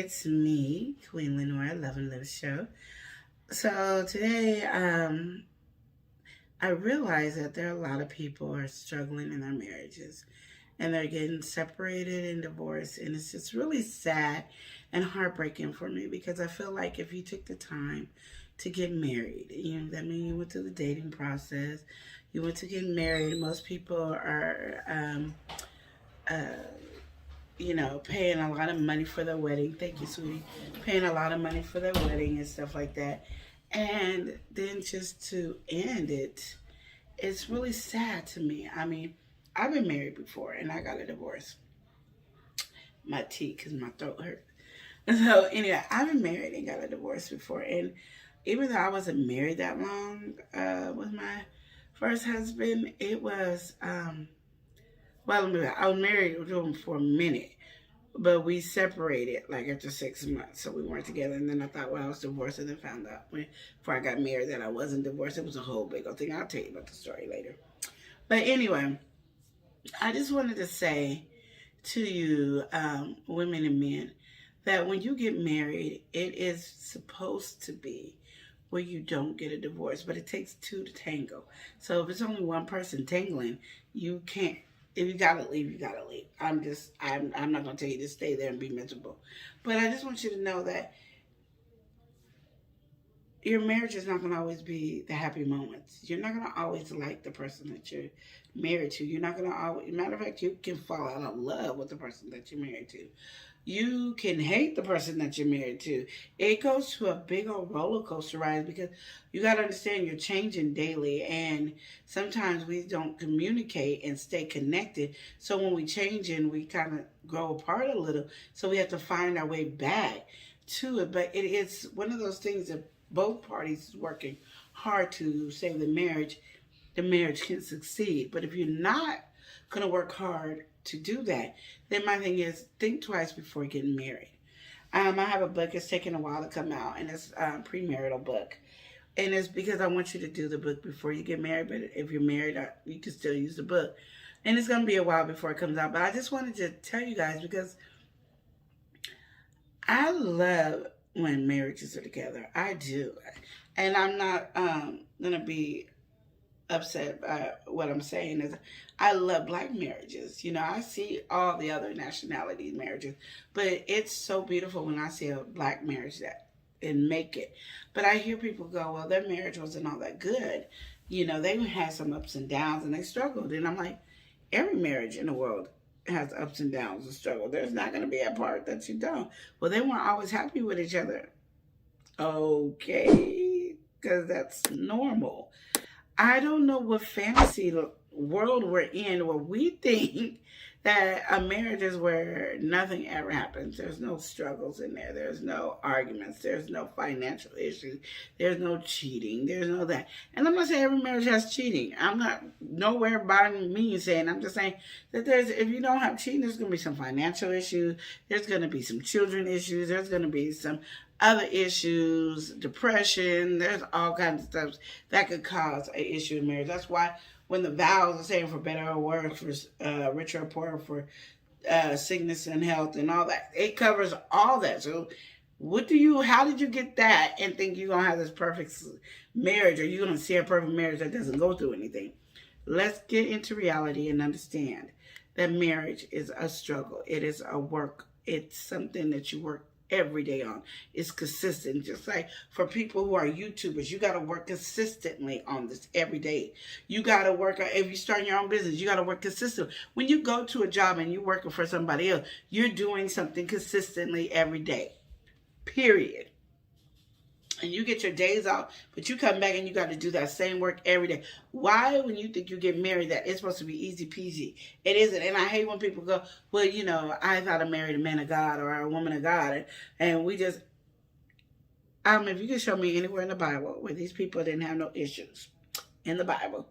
it's me, Queen Lenore, Love and Live Show. So today, I realize that there are a lot of people who are struggling in their marriages and they're getting separated and divorced, and it's just really sad and heartbreaking for me because I feel like if you took the time to get married, that means you went through the dating process, you went to get married. Most people are paying a lot of money for their wedding. Thank you, sweetie. Paying a lot of money for their wedding and stuff like that. And then just to end it, it's really sad to me. I mean, I've been married before and I got a divorce. My teeth, because my throat hurt. So anyway, I've been married and got a divorce before. And even though I wasn't married that long with my first husband, it was, I was married to him for a minute, but we separated like after 6 months, so we weren't together. And then I thought, well, I was divorced, and then found out before I got married that I wasn't divorced. It was a whole big old thing. I'll tell you about the story later. But anyway, I just wanted to say to you, women and men, that when you get married, it is supposed to be where you don't get a divorce, but it takes two to tango. So if it's only one person tangling, you can't. If you gotta leave, you gotta leave. I'm not gonna tell you to stay there and be miserable. But I just want you to know that your marriage is not gonna always be the happy moments. You're not gonna always like the person that you're married to. You're not gonna always, matter of fact, you can fall out of love with the person that you're married to. You can hate the person that you're married to. It goes to a big old roller coaster ride because you got to understand you're changing daily, and sometimes we don't communicate and stay connected. So when we change and we kind of grow apart a little, so we have to find our way back to it. But it is one of those things that both parties is working hard to save the marriage can succeed. But if you're not going to work hard to do that, then my thing is think twice before getting married. I have a book. It's taken a while to come out, and it's a premarital book. And it's because I want you to do the book before you get married, but if you're married, you can still use the book. And it's going to be a while before it comes out, but I just wanted to tell you guys because I love when marriages are together. I do. And I'm not going to be upset by what I'm saying. Is I love black marriages. I see all the other nationality marriages, but it's so beautiful when I see a black marriage and make it. But I hear people go, well, their marriage wasn't all that good. They had some ups and downs and they struggled. And I'm like, every marriage in the world has ups and downs and struggle. There's not going to be a part that you don't. Well, they weren't always happy with each other. Okay, because that's normal. I don't know what fantasy world we're in where we think that a marriage is where nothing ever happens. There's no struggles in there. There's no arguments. There's no financial issues. There's no cheating. There's no that. And I'm not saying every marriage has cheating. I'm not nowhere by me saying. I'm just saying that if you don't have cheating, there's going to be some financial issues. There's going to be some children issues. There's going to be some other issues, depression. There's all kinds of stuff that could cause an issue in marriage. That's why when the vows are saying for better or worse, for richer or poorer, for sickness and health and all that, it covers all that. So how did you get that and think you're going to have this perfect marriage, or you're going to see a perfect marriage that doesn't go through anything? Let's get into reality and understand that marriage is a struggle. It is a work. It's something that you work every day on. It's consistent. Just like for people who are YouTubers, you got to work consistently on this every day. You got to work, if you start your own business, you got to work consistently. When you go to a job and you're working for somebody else, you're doing something consistently every day, period. And you get your days off, but you come back and you got to do that same work every day. Why, when you think you get married, that it's supposed to be easy peasy? It isn't. And I hate when people go, well, I thought I married a man of God or a woman of God. And we just, if you can show me anywhere in the Bible where these people didn't have no issues in the Bible,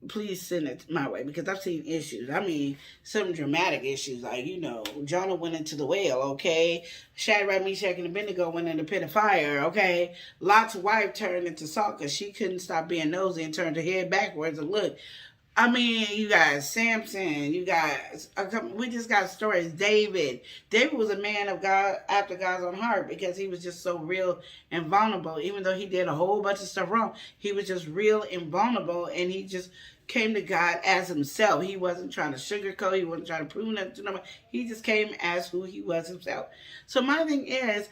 please send it my way, because I've seen issues. I mean, some dramatic issues, like, Jonah went into the whale, okay? Shadrach, Meshach, and Abednego went in the pit of fire, okay? Lot's wife turned into salt because she couldn't stop being nosy and turned her head backwards and looked. I mean, you got Samson, you got we just got stories. David was a man of God after God's own heart because he was just so real and vulnerable. Even though he did a whole bunch of stuff wrong, he was just real and vulnerable, and he just came to God as himself. He wasn't trying to sugarcoat. He wasn't trying to prove nothing to nobody. He just came as who he was himself. So my thing is,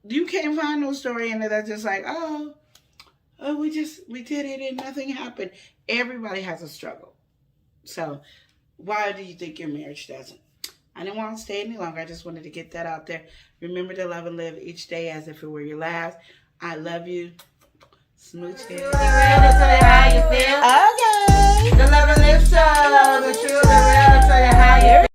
you can't find no story in it that's just like, we did it and nothing happened. Everybody has a struggle. So why do you think your marriage doesn't? I didn't want to stay any longer. I just wanted to get that out there. Remember to love and live each day as if it were your last. I love you. Smooch it. How you feel? Okay. The Love and Live Show. The truth, the real, tell you how you feel.